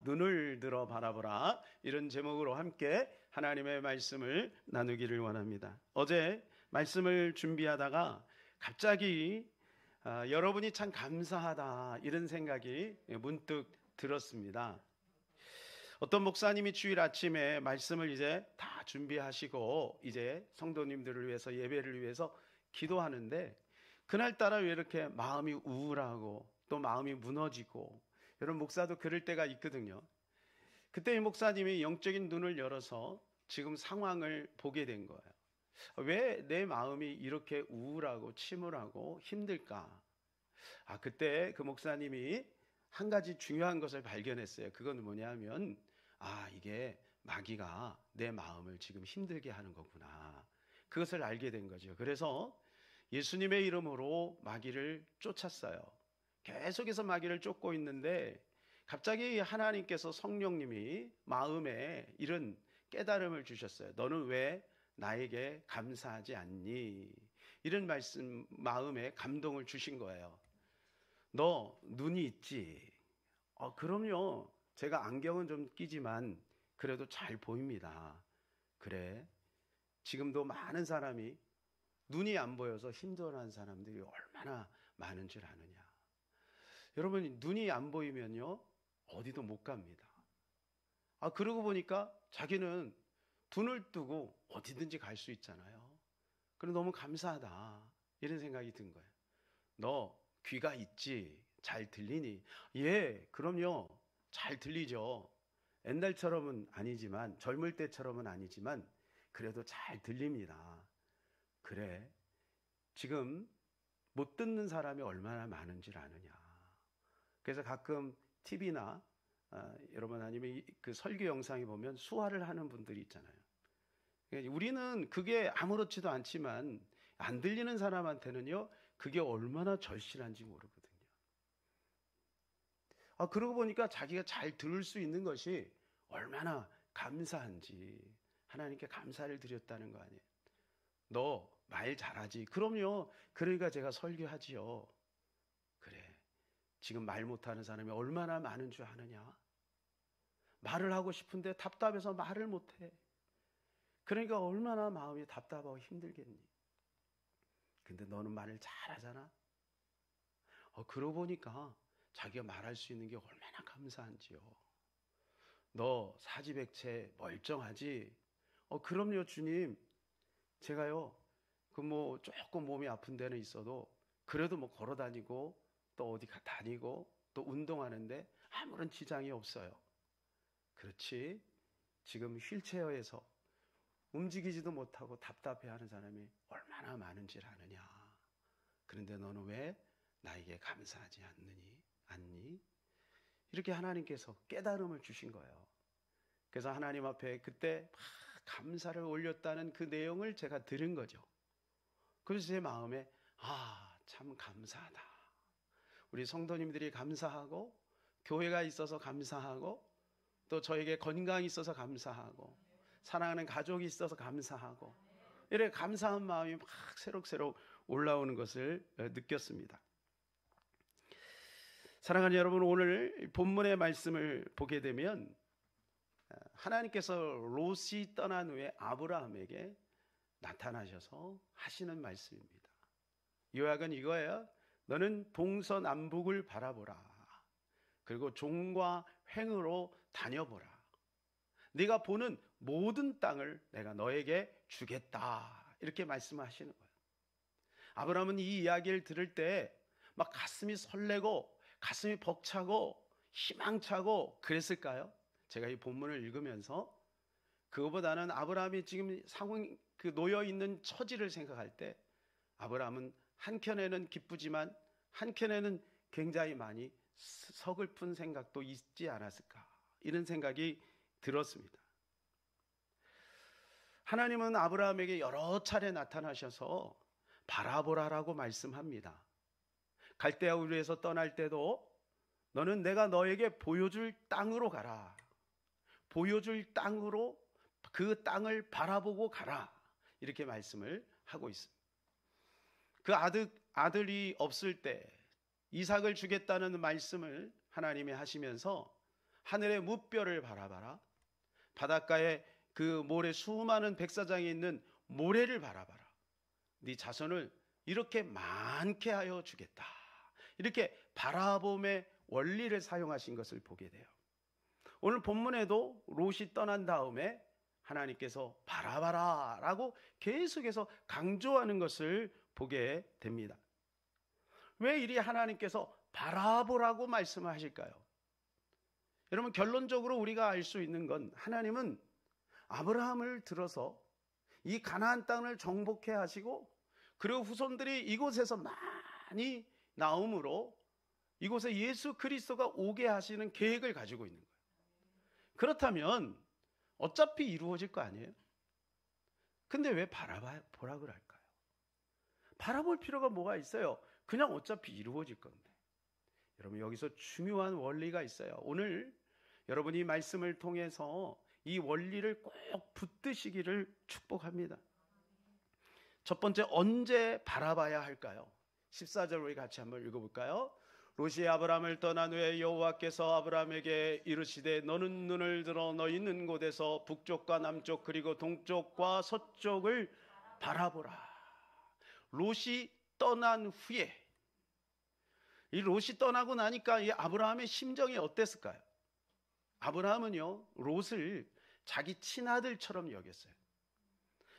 눈을 들어 바라보라, 이런 제목으로 함께 하나님의 말씀을 나누기를 원합니다. 어제 말씀을 준비하다가 갑자기 여러분이 참 감사하다, 이런 생각이 문득 들었습니다. 어떤 목사님이 주일 아침에 말씀을 이제 다 준비하시고 이제 성도님들을 위해서, 예배를 위해서 기도하는데, 그날따라 왜 이렇게 마음이 우울하고 또 마음이 무너지고, 여러분 목사도 그럴 때가 있거든요. 그때 이 목사님이 영적인 눈을 열어서 지금 상황을 보게 된 거예요. 왜 내 마음이 이렇게 우울하고 침울하고 힘들까? 그때 그 목사님이 한 가지 중요한 것을 발견했어요. 그건 뭐냐면, 이게 마귀가 내 마음을 지금 힘들게 하는 거구나. 그것을 알게 된 거죠. 그래서 예수님의 이름으로 마귀를 쫓았어요. 계속해서 마귀를 쫓고 있는데, 갑자기 하나님께서, 성령님이 마음에 이런 깨달음을 주셨어요. 너는 왜 나에게 감사하지 않니? 이런 말씀, 마음에 감동을 주신 거예요. 너 눈이 있지? 그럼요. 제가 안경은 좀 끼지만 그래도 잘 보입니다. 그래, 지금도 많은 사람이 눈이 안 보여서 힘들어하는 사람들이 얼마나 많은 줄 아느냐. 여러분, 눈이 안 보이면요 어디도 못 갑니다. 그러고 보니까 자기는 눈을 뜨고 어디든지 갈 수 있잖아요. 그래, 너무 감사하다, 이런 생각이 든 거예요. 너 귀가 있지? 잘 들리니? 예, 그럼요. 잘 들리죠. 옛날처럼은 아니지만, 젊을 때처럼은 아니지만 그래도 잘 들립니다. 그래, 지금 못 듣는 사람이 얼마나 많은 줄 아느냐. 그래서 가끔 TV나 여러분 아니면 그 설교 영상에 보면 수화를 하는 분들이 있잖아요. 우리는 그게 아무렇지도 않지만 안 들리는 사람한테는요 그게 얼마나 절실한지 모르거든요. 그러고 보니까 자기가 잘 들을 수 있는 것이 얼마나 감사한지 하나님께 감사를 드렸다는 거 아니에요. 너 말 잘하지? 그럼요. 그러니까 제가 설교하지요. 그래, 지금 말 못하는 사람이 얼마나 많은 줄 아느냐? 말을 하고 싶은데 답답해서 말을 못해. 그러니까 얼마나 마음이 답답하고 힘들겠니? 근데 너는 말을 잘하잖아. 그러고 보니까 자기가 말할 수 있는 게 얼마나 감사한지요. 너 사지백체 멀쩡하지? 그럼요 주님. 제가요 조금 몸이 아픈 데는 있어도 그래도 걸어 다니고 또 어디 다니고 또 운동하는데 아무런 지장이 없어요. 그렇지, 지금 휠체어에서 움직이지도 못하고 답답해하는 사람이 얼마나 많은지 아느냐. 그런데 너는 왜 나에게 감사하지 않니? 이렇게 하나님께서 깨달음을 주신 거예요. 그래서 하나님 앞에 그때 막 감사를 올렸다는 그 내용을 제가 들은 거죠. 그래서 제 마음에 참 감사하다. 우리 성도님들이 감사하고, 교회가 있어서 감사하고, 또 저에게 건강이 있어서 감사하고, 사랑하는 가족이 있어서 감사하고, 이렇게 감사한 마음이 막 새록새록 올라오는 것을 느꼈습니다. 사랑하는 여러분, 오늘 본문의 말씀을 보게 되면 하나님께서 롯이 떠난 후에 아브라함에게 나타나셔서 하시는 말씀입니다. 요약은 이거예요. 너는 동서남북을 바라보라. 그리고 종과 횡으로 다녀보라. 네가 보는 모든 땅을 내가 너에게 주겠다. 이렇게 말씀하시는 거예요. 아브라함은 이 이야기를 들을 때 막 가슴이 설레고 가슴이 벅차고 희망차고 그랬을까요? 제가 이 본문을 읽으면서 그거보다는 아브라함이 지금 놓여 있는 처지를 생각할 때 아브라함은 한켠에는 기쁘지만 한켠에는 굉장히 많이 서글픈 생각도 있지 않았을까, 이런 생각이 들었습니다. 하나님은 아브라함에게 여러 차례 나타나셔서 바라보라라고 말씀합니다. 갈대아 우르에서 떠날 때도 너는 내가 너에게 보여줄 땅으로 가라. 보여줄 땅으로, 그 땅을 바라보고 가라. 이렇게 말씀을 하고 있습니다. 그 아들이 없을 때 이삭을 주겠다는 말씀을 하나님이 하시면서 하늘의 무뼈를 바라봐라. 바닷가에 그 모래 수많은 백사장이 있는 모래를 바라봐라. 네 자손을 이렇게 많게 하여 주겠다. 이렇게 바라봄의 원리를 사용하신 것을 보게 돼요. 오늘 본문에도 롯이 떠난 다음에 하나님께서 바라봐라 라고 계속해서 강조하는 것을 보게 됩니다. 왜 이리 하나님께서 바라보라고 말씀하실까요? 여러분, 결론적으로 우리가 알 수 있는 건 하나님은 아브라함을 들어서 이 가나안 땅을 정복해 하시고, 그리고 후손들이 이곳에서 많이 나옴으로 이곳에 예수 그리스도가 오게 하시는 계획을 가지고 있는 거예요. 그렇다면 어차피 이루어질 거 아니에요? 근데 왜 바라보라 그럴까요? 바라볼 필요가 뭐가 있어요? 그냥 어차피 이루어질 건데. 여러분, 여기서 중요한 원리가 있어요. 오늘 여러분이 말씀을 통해서 이 원리를 꼭 붙드시기를 축복합니다. 첫 번째, 언제 바라봐야 할까요? 14절 우리 같이 한번 읽어볼까요? 롯이 아브라함을 떠난 후에 여호와께서 아브라함에게 이르시되 너는 눈을 들어 너 있는 곳에서 북쪽과 남쪽 그리고 동쪽과 서쪽을 바라보라. 롯이 떠난 후에, 이 롯이 떠나고 나니까 이 아브라함의 심정이 어땠을까요? 아브라함은요, 롯을 자기 친아들처럼 여겼어요.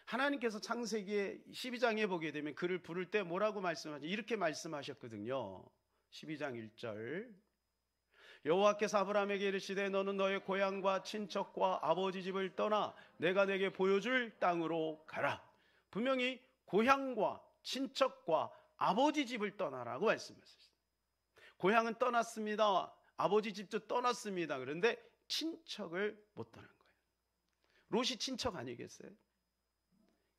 하나님께서 창세기의 12장에 보게 되면 그를 부를 때 뭐라고 말씀하죠? 이렇게 말씀하셨거든요. 12장 1절. 여호와께서 아브라함에게 이르시되 너는 너의 고향과 친척과 아버지 집을 떠나 내가 내게 보여줄 땅으로 가라. 분명히 고향과 친척과 아버지 집을 떠나라고 말씀하셨어요. 고향은 떠났습니다. 아버지 집도 떠났습니다. 그런데 친척을 못 떠난 거예요. 롯이 친척 아니겠어요?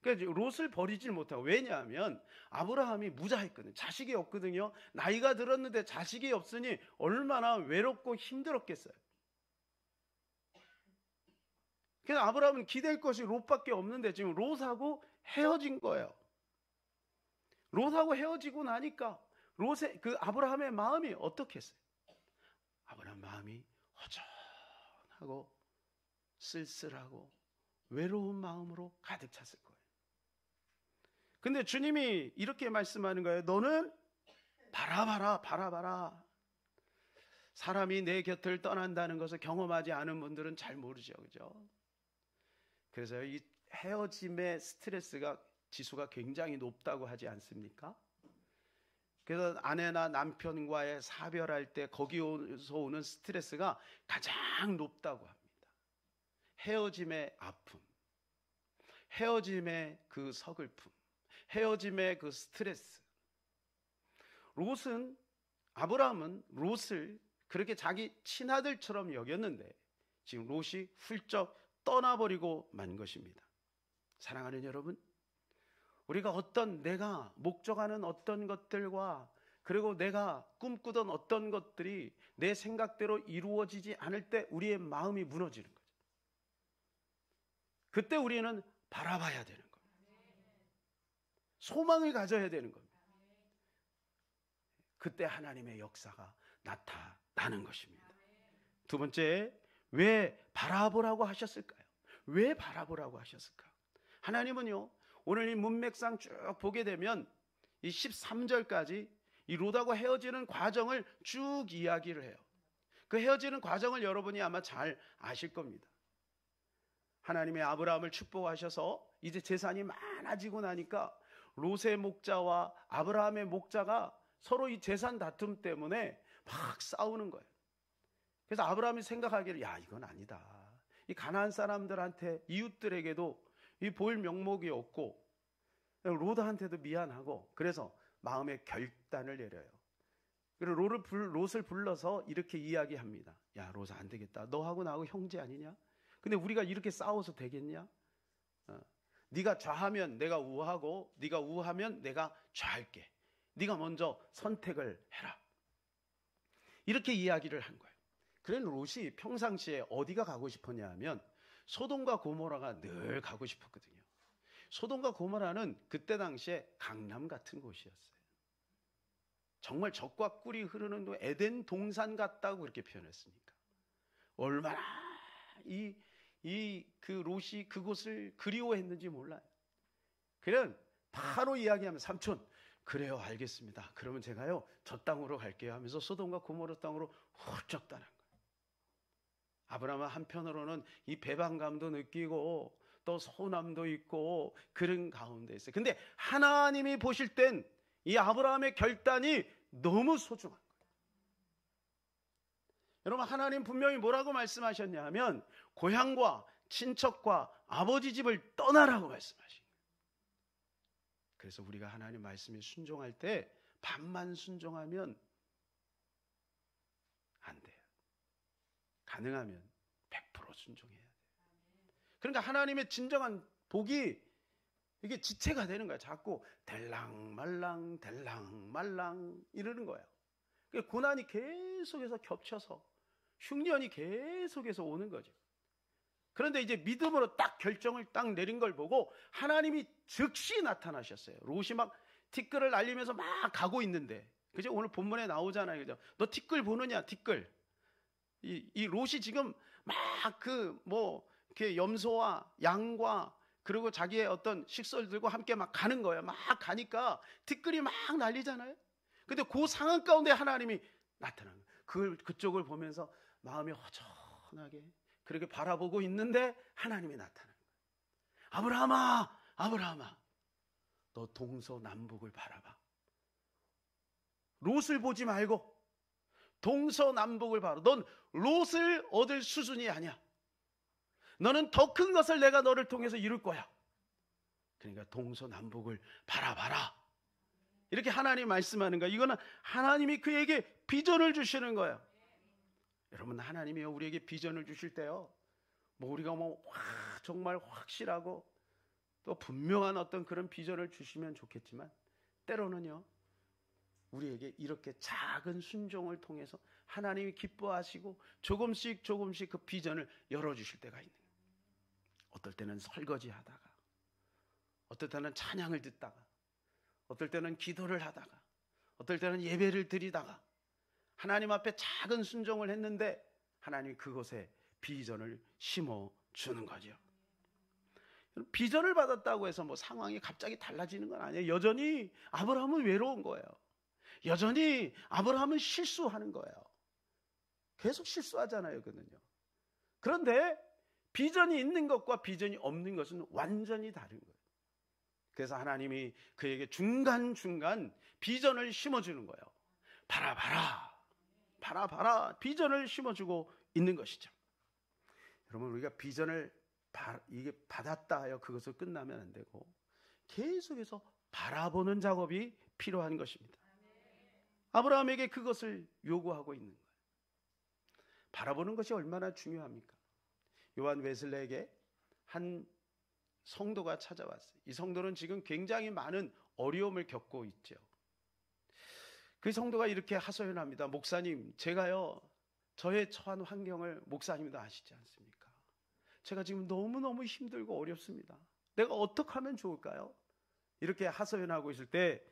그러니까 롯을 버리질 못하고, 왜냐하면 아브라함이 무자했거든요. 자식이 없거든요. 나이가 들었는데 자식이 없으니 얼마나 외롭고 힘들었겠어요. 그래서 아브라함은 기댈 것이 롯밖에 없는데 지금 롯하고 헤어진 거예요. 롯하고 헤어지고 나니까 롯의 그 아브라함의 마음이 어떻겠어요? 아브라함 마음이 허전하고 쓸쓸하고 외로운 마음으로 가득 찼을 거예요. 근데 주님이 이렇게 말씀하는 거예요. 너는 바라봐라. 사람이 내 곁을 떠난다는 것을 경험하지 않은 분들은 잘 모르죠. 그죠? 그래서 이 헤어짐의 스트레스가 지수가 굉장히 높다고 하지 않습니까? 그래서 아내나 남편과의 사별할 때 거기서 오는 스트레스가 가장 높다고 합니다. 헤어짐의 아픔, 헤어짐의 그 서글픔, 헤어짐의 그 스트레스. 아브라함은 롯을 그렇게 자기 친아들처럼 여겼는데 지금 롯이 훌쩍 떠나버리고 만 것입니다. 사랑하는 여러분, 우리가 내가 목적하는 어떤 것들과 그리고 내가 꿈꾸던 어떤 것들이 내 생각대로 이루어지지 않을 때 우리의 마음이 무너지는 거죠. 그때 우리는 바라봐야 되는 겁니다. 소망을 가져야 되는 겁니다. 그때 하나님의 역사가 나타나는 것입니다. 두 번째, 왜 바라보라고 하셨을까요? 왜 바라보라고 하셨을까? 하나님은요, 오늘 이 문맥상 쭉 보게 되면 이 13절까지 이 롯하고 헤어지는 과정을 쭉 이야기를 해요. 그 헤어지는 과정을 여러분이 아마 잘 아실 겁니다. 하나님의 아브라함을 축복하셔서 이제 재산이 많아지고 나니까 롯의 목자와 아브라함의 목자가 서로 이 재산 다툼 때문에 막 싸우는 거예요. 그래서 아브라함이 생각하기를, 야, 이건 아니다. 이 가나안 사람들한테, 이웃들에게도 이 볼 명목이 없고 롯한테도 미안하고, 그래서 마음의 결단을 내려요. 그리고 롯을 불러서 이렇게 이야기합니다. 야, 롯아, 안 되겠다. 너하고 나하고 형제 아니냐? 근데 우리가 이렇게 싸워서 되겠냐? 네가 좌하면 내가 우하고 네가 우하면 내가 좌할게. 네가 먼저 선택을 해라. 이렇게 이야기를 한 거예요. 그래서 롯이 평상시에 어디가 가고 싶었냐 하면 소돔과 고모라가 늘 가고 싶었거든요. 소돔과 고모라는 그때 당시에 강남 같은 곳이었어요. 정말 젖과 꿀이 흐르는 에덴 동산 같다고 그렇게 표현했으니까. 얼마나 그 롯이 그곳을 그리워했는지 몰라요. 그냥 바로 이야기하면 삼촌, 그래요, 알겠습니다. 그러면 제가요 저 땅으로 갈게요 하면서 소돔과 고모라 땅으로 훌쩍 떠난 거예요. 아브라함은 한편으로는 이 배반감도 느끼고 또 서운함도 있고 그런 가운데 있어요. 근데 하나님이 보실 땐 이 아브라함의 결단이 너무 소중한 거예요. 여러분, 하나님 분명히 뭐라고 말씀하셨냐 하면 고향과 친척과 아버지 집을 떠나라고 말씀하신 거예요. 그래서 우리가 하나님 말씀에 순종할 때 반만 순종하면 안 돼요. 가능하면 100% 순종해야 돼요. 그러니까 하나님의 진정한 복이 이게 지체가 되는 거야. 자꾸 델랑말랑 델랑말랑 이러는 거예요. 고난이 계속해서 겹쳐서 흉년이 계속해서 오는 거죠. 그런데 이제 믿음으로 딱 결정을 딱 내린 걸 보고 하나님이 즉시 나타나셨어요. 롯이 막 티끌을 날리면서 막 가고 있는데, 그죠? 오늘 본문에 나오잖아요. 그죠? 너 티끌 보느냐, 티끌. 이 롯이 지금 막 이렇게 염소와 양과 그리고 자기의 어떤 식솔들과 함께 막 가는 거예요. 막 가니까 티끌이 막 날리잖아요. 근데 그 상황 가운데 하나님이 나타난 거예요. 그쪽을 보면서 마음이 허전하게 그렇게 바라보고 있는데 하나님이 나타나는 거예요. 아브라함아, 아브라함아, 너 동서남북을 바라봐. 롯을 보지 말고 동서남북을 바라. 넌 롯을 얻을 수준이 아니야. 너는 더 큰 것을 내가 너를 통해서 이룰 거야. 그러니까 동서남북을 바라봐라. 이렇게 하나님이 말씀하는 거야. 이거는 하나님이 그에게 비전을 주시는 거예요. 여러분, 하나님이 우리에게 비전을 주실 때요, 우리가 정말 확실하고 또 분명한 어떤 그런 비전을 주시면 좋겠지만, 때로는요 우리에게 이렇게 작은 순종을 통해서 하나님이 기뻐하시고 조금씩 그 비전을 열어주실 때가 있는 거예요. 어떨 때는 설거지 하다가, 어떨 때는 찬양을 듣다가, 어떨 때는 기도를 하다가, 어떨 때는 예배를 드리다가 하나님 앞에 작은 순종을 했는데 하나님이 그곳에 비전을 심어주는 거죠. 비전을 받았다고 해서 상황이 갑자기 달라지는 건 아니에요. 여전히 아브라함은 외로운 거예요. 여전히 아브라함은 실수하는 거예요. 계속 실수하잖아요, 그는요. 그런데 비전이 있는 것과 비전이 없는 것은 완전히 다른 거예요. 그래서 하나님이 그에게 중간중간 비전을 심어주는 거예요. 바라봐라. 비전을 심어주고 있는 것이죠. 여러분, 우리가 비전을 이게 받았다 하여 그것을 끝나면 안 되고 계속해서 바라보는 작업이 필요한 것입니다. 아브라함에게 그것을 요구하고 있는 거예요. 바라보는 것이 얼마나 중요합니까? 요한 웨슬레에게 한 성도가 찾아왔어요. 이 성도는 지금 굉장히 많은 어려움을 겪고 있죠. 그 성도가 이렇게 하소연합니다. 목사님, 제가요 저의 처한 환경을 목사님도 아시지 않습니까? 제가 지금 너무너무 힘들고 어렵습니다. 내가 어떻게 하면 좋을까요? 이렇게 하소연하고 있을 때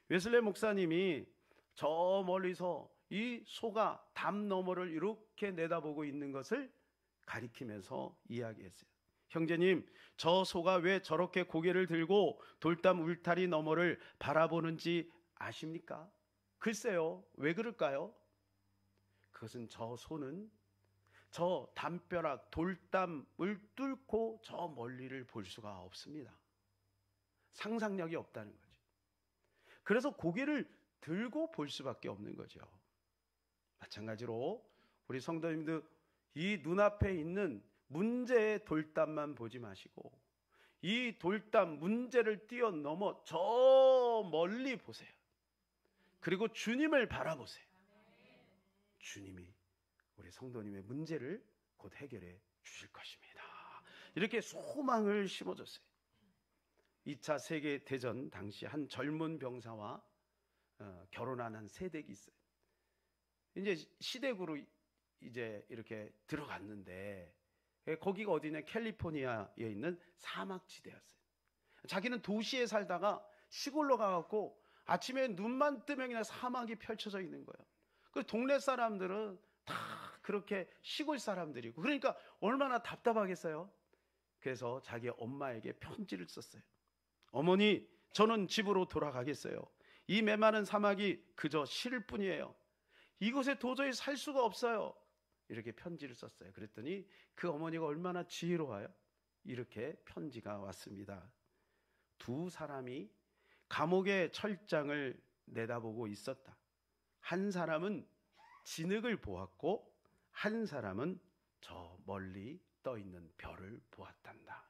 웨슬레 목사님이 저 멀리서 이 소가 담 너머를 이렇게 내다보고 있는 것을 가리키면서 이야기했어요. 형제님, 저 소가 왜 저렇게 고개를 들고 돌담 울타리 너머를 바라보는지 아십니까? 글쎄요, 왜 그럴까요? 그것은 저 소는 저 담벼락 돌담을 뚫고 저 멀리를 볼 수가 없습니다. 상상력이 없다는 거죠. 그래서 고개를 들고 볼 수밖에 없는 거죠. 마찬가지로 우리 성도님들, 이 눈앞에 있는 문제의 돌담만 보지 마시고 이 돌담 문제를 뛰어넘어 저 멀리 보세요. 그리고 주님을 바라보세요. 주님이 우리 성도님의 문제를 곧 해결해 주실 것입니다. 이렇게 소망을 심어줬어요. 2차 세계대전 당시 한 젊은 병사와 결혼한 한 세댁이 있어요. 이제 시댁으로 이제 이렇게 들어갔는데 거기가 어디냐, 캘리포니아에 있는 사막지대였어요. 자기는 도시에 살다가 시골로 가갖고 아침에 눈만 뜨면 그냥 사막이 펼쳐져 있는 거예요. 그 동네 사람들은 다 그렇게 시골 사람들이고, 그러니까 얼마나 답답하겠어요. 그래서 자기 엄마에게 편지를 썼어요. 어머니, 저는 집으로 돌아가겠어요. 이 메마른 사막이 그저 싫을 뿐이에요. 이곳에 도저히 살 수가 없어요. 이렇게 편지를 썼어요. 그랬더니 그 어머니가 얼마나 지혜로워요. 이렇게 편지가 왔습니다. 두 사람이 감옥의 철장을 내다보고 있었다. 한 사람은 진흙을 보았고 한 사람은 저 멀리 떠 있는 별을 보았단다.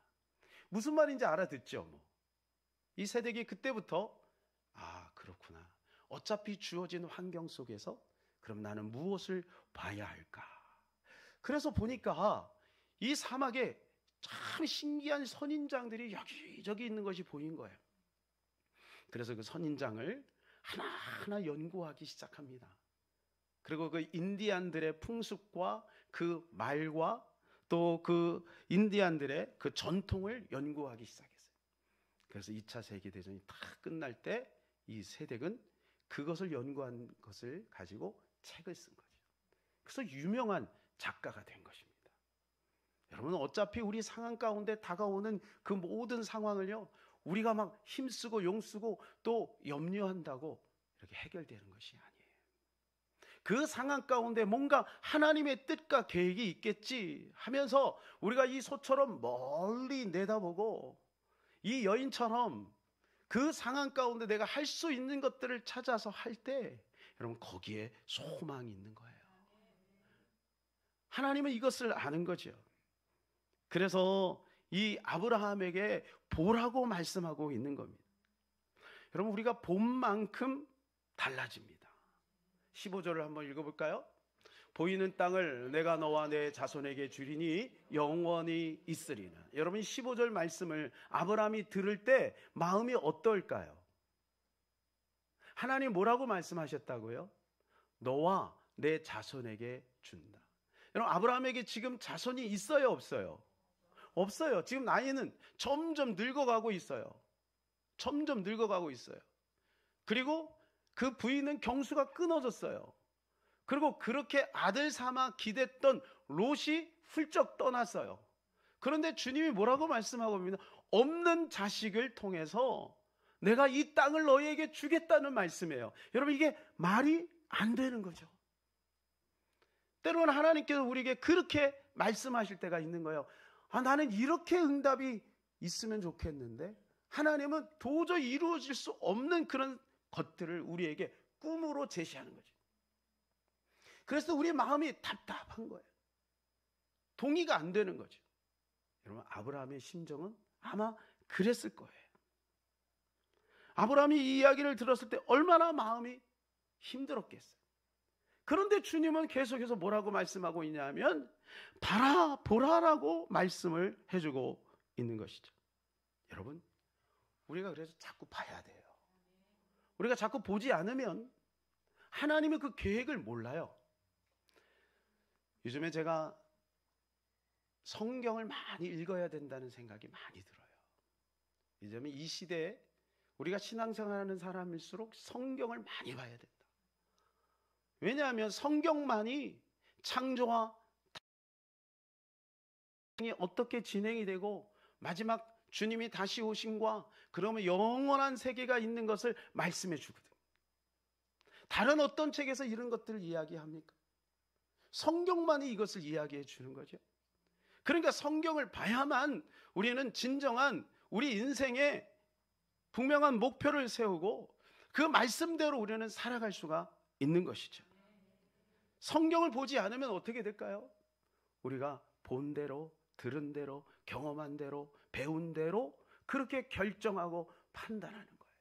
무슨 말인지 알아듣죠? 이 세덱이 그때부터 그렇구나. 어차피 주어진 환경 속에서 그럼 나는 무엇을 봐야 할까? 그래서 보니까 이 사막에 참 신기한 선인장들이 여기저기 있는 것이 보인 거예요. 그래서 그 선인장을 하나하나 연구하기 시작합니다. 그리고 그 인디안들의 풍습과 그 말과 또 그 인디안들의 그 전통을 연구하기 시작했어요. 그래서 2차 세계대전이 다 끝날 때 이 세덱은 그것을 연구한 것을 가지고 책을 쓴 거죠. 그래서 유명한 작가가 된 것입니다. 여러분, 어차피 우리 상황 가운데 다가오는 그 모든 상황을요, 우리가 막 힘쓰고 용쓰고 또 염려한다고 이렇게 해결되는 것이 아니에요. 그 상황 가운데 뭔가 하나님의 뜻과 계획이 있겠지 하면서 우리가 이 소처럼 멀리 내다보고 이 여인처럼 그 상황 가운데 내가 할 수 있는 것들을 찾아서 할 때 여러분, 거기에 소망이 있는 거예요. 하나님은 이것을 아는 거죠. 그래서 이 아브라함에게 보라고 말씀하고 있는 겁니다. 여러분, 우리가 본 만큼 달라집니다. 15절을 한번 읽어볼까요? 보이는 땅을 내가 너와 내 자손에게 주리니 영원히 있으리라. 여러분, 15절 말씀을 아브라함이 들을 때 마음이 어떨까요? 하나님 뭐라고 말씀하셨다고요? 너와 내 자손에게 준다. 여러분, 아브라함에게 지금 자손이 있어요, 없어요? 없어요. 지금 나이는 점점 늙어가고 있어요. 점점 늙어가고 있어요. 그리고 그 부인은 경수가 끊어졌어요. 그리고 그렇게 아들 삼아 기댔던 롯이 훌쩍 떠났어요. 그런데 주님이 뭐라고 말씀하고 있습니다. 없는 자식을 통해서 내가 이 땅을 너희에게 주겠다는 말씀이에요. 여러분, 이게 말이 안 되는 거죠. 때로는 하나님께서 우리에게 그렇게 말씀하실 때가 있는 거예요. 나는 이렇게 응답이 있으면 좋겠는데 하나님은 도저히 이루어질 수 없는 그런 것들을 우리에게 꿈으로 제시하는 거죠. 그래서 우리 마음이 답답한 거예요. 동의가 안 되는 거죠. 여러분, 아브라함의 심정은 아마 그랬을 거예요. 아브라함이 이 이야기를 들었을 때 얼마나 마음이 힘들었겠어요. 그런데 주님은 계속해서 뭐라고 말씀하고 있냐면 보라라고 말씀을 해주고 있는 것이죠. 여러분, 우리가 그래서 자꾸 봐야 돼요. 우리가 자꾸 보지 않으면 하나님의 그 계획을 몰라요. 요즘에 제가 성경을 많이 읽어야 된다는 생각이 많이 들어요. 요즘에 이 시대에 우리가 신앙생활하는 사람일수록 성경을 많이 봐야 된다. 왜냐하면 성경만이 창조와 타락이 어떻게 진행이 되고 마지막 주님이 다시 오심과 그러면 영원한 세계가 있는 것을 말씀해 주거든. 다른 어떤 책에서 이런 것들을 이야기합니까? 성경만이 이것을 이야기해 주는 거죠. 그러니까 성경을 봐야만 우리는 진정한 우리 인생에 분명한 목표를 세우고 그 말씀대로 우리는 살아갈 수가 있는 것이죠. 성경을 보지 않으면 어떻게 될까요? 우리가 본 대로, 들은 대로, 경험한 대로, 배운 대로 그렇게 결정하고 판단하는 거예요.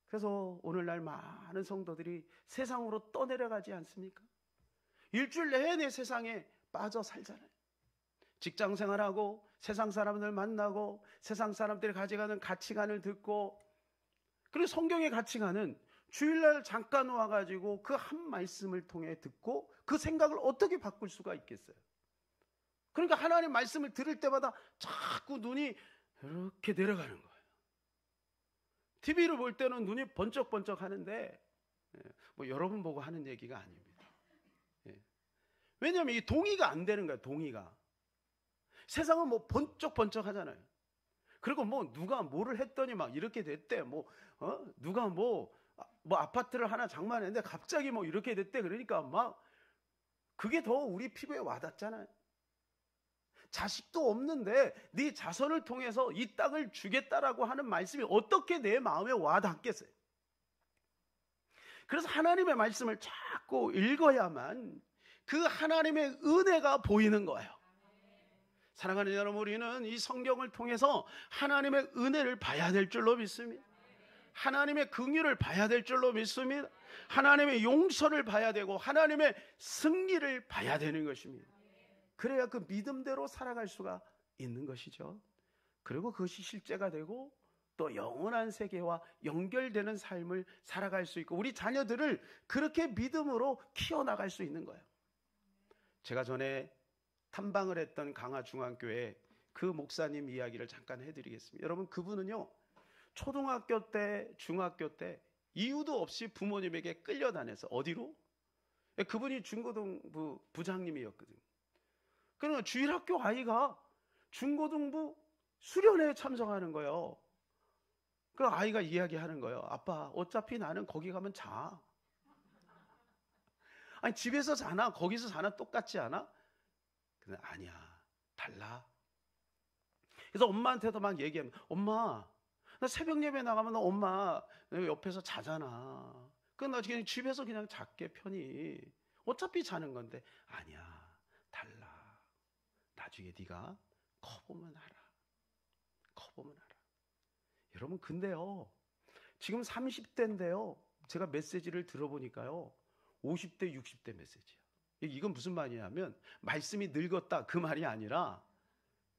그래서 오늘날 많은 성도들이 세상으로 떠내려가지 않습니까? 일주일 내내 세상에 빠져 살잖아요. 직장 생활하고 세상 사람들 만나고 세상 사람들이 가져가는 가치관을 듣고, 그리고 성경의 가치관은 주일날 잠깐 와가지고 그 한 말씀을 통해 듣고 그 생각을 어떻게 바꿀 수가 있겠어요? 그러니까 하나님 말씀을 들을 때마다 자꾸 눈이 이렇게 내려가는 거예요. TV를 볼 때는 눈이 번쩍번쩍 하는데 뭐 여러분 보고 하는 얘기가 아닙니다. 왜냐하면 이 동의가 안 되는 거예요. 동의가. 세상은 뭐 번쩍번쩍 하잖아요. 그리고 뭐 누가 뭐를 했더니 막 이렇게 됐대. 누가 뭐 아파트를 하나 장만했는데 갑자기 뭐 이렇게 됐대. 그러니까 막 그게 더 우리 피부에 와닿잖아요. 자식도 없는데 네 자손을 통해서 이 땅을 주겠다라고 하는 말씀이 어떻게 내 마음에 와닿겠어요? 그래서 하나님의 말씀을 자꾸 읽어야만 그 하나님의 은혜가 보이는 거예요. 사랑하는 여러분, 우리는 이 성경을 통해서 하나님의 은혜를 봐야 될 줄로 믿습니다. 하나님의 긍휼을 봐야 될 줄로 믿습니다. 하나님의 용서를 봐야 되고 하나님의 승리를 봐야 되는 것입니다. 그래야 그 믿음대로 살아갈 수가 있는 것이죠. 그리고 그것이 실제가 되고 또 영원한 세계와 연결되는 삶을 살아갈 수 있고 우리 자녀들을 그렇게 믿음으로 키워나갈 수 있는 거예요. 제가 전에 탐방을 했던 강화중앙교회 그 목사님 이야기를 잠깐 해드리겠습니다. 여러분, 그분은요 초등학교 때 중학교 때 이유도 없이 부모님에게 끌려다녀서 어디로? 그분이 중고등부 부장님이었거든요. 그러니까 주일학교 아이가 중고등부 수련회에 참석하는 거예요. 그 아이가 이야기하는 거예요. 아빠, 어차피 나는 거기 가면 자. 아니, 집에서 자나 거기서 자나 똑같지 않아? 근데 아니야, 달라. 그래서 엄마한테도 막 얘기하면, 엄마, 나 새벽 예배 나가면 나 엄마 옆에서 자잖아. 그럼 나 그냥 집에서 그냥 작게 편히. 어차피 자는 건데. 아니야, 달라. 나중에 네가 커보면 알아. 커보면 알아. 여러분, 근데요, 지금 30대인데요, 제가 메시지를 들어보니까요, 50대, 60대 메시지예요. 이건 무슨 말이냐면 말씀이 늙었다 그 말이 아니라